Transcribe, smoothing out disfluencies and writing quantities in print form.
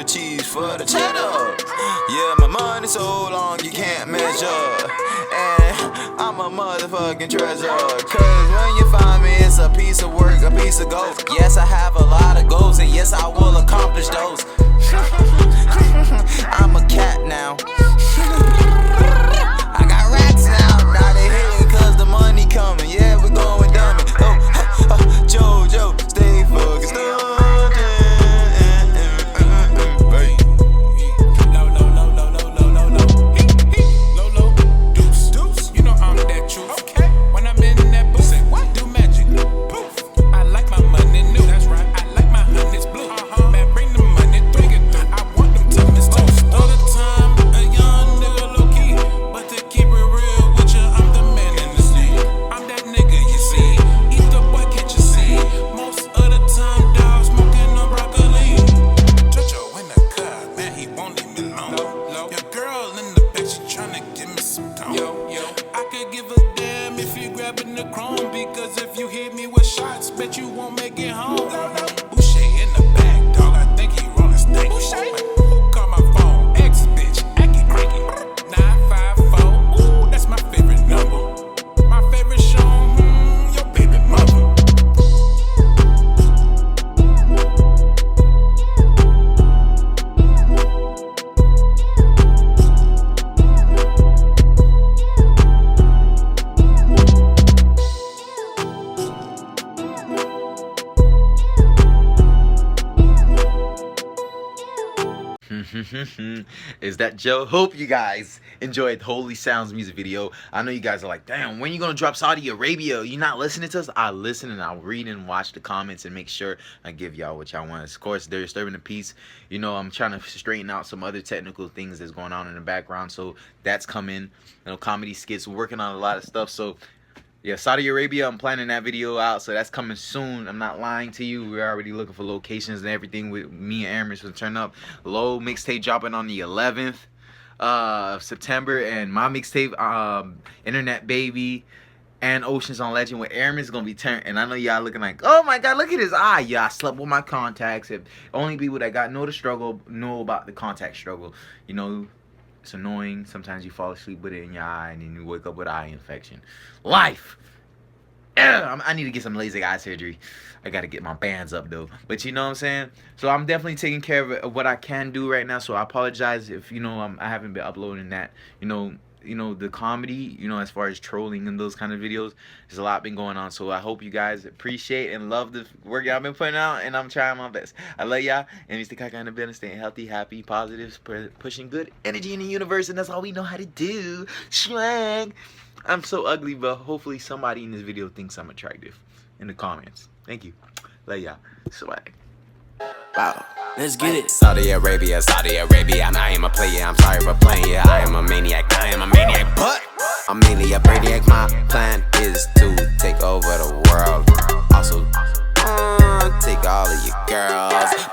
cheese for the cheddar. Yeah, my money so long you can't measure. And I'm a motherfucking treasure. Cause when you find me, it's a piece of work, a piece of gold. Yes, I have a lot of goals, and yes, I will accomplish those. I'm a cat now. I got rats now. Now they hating cause the money coming. Yeah, we going dummy. Jojo, stay focused. Is that Joe? Hope you guys enjoyed Holy Sounds music video. I know you guys are like, damn, when you gonna drop Saudi Arabia? You not listening to us? I listen and I'll read and watch the comments and make sure I give y'all what y'all want. Of course, they're disturbing the peace. You know, I'm trying to straighten out some other technical things that's going on in the background, so that's coming. You know, comedy skits, working on a lot of stuff. So yeah, Saudi Arabia, I'm planning that video out, so that's coming soon. I'm not lying to you. We're already looking for locations and everything with me and Aramis will turn up. Low mixtape dropping on the 11th of September, and my mixtape, Internet Baby and Oceans on Legend with Aramis is gonna be turned. And I know y'all looking like, oh my god, look at his eye. Yeah, I slept with my contacts. If only people that know the struggle know about the contact struggle. You know, it's annoying. Sometimes you fall asleep with it in your eye and then you wake up with eye infection. Life. I need to get some LASIK eye surgery. I gotta get my bands up though. But you know what I'm saying? So I'm definitely taking care of what I can do right now. So I apologize if, you know, I haven't been uploading that. You know, the comedy, you know, as far as trolling and those kind of videos, there's a lot been going on. So I hope you guys appreciate and love the work y'all been putting out, and I'm trying my best. I love y'all, and Mr. Kaka in the business, staying healthy, happy, positive, pushing good energy in the universe, and that's all we know how to do. Swag. I'm so ugly, but hopefully somebody in this video thinks I'm attractive in the comments. Thank you. Love y'all. Swag. Wow. Let's get it. Saudi Arabia, I am a player, I'm sorry for playing. Yeah, I am a maniac, but I'm mainly a brainiac. My plan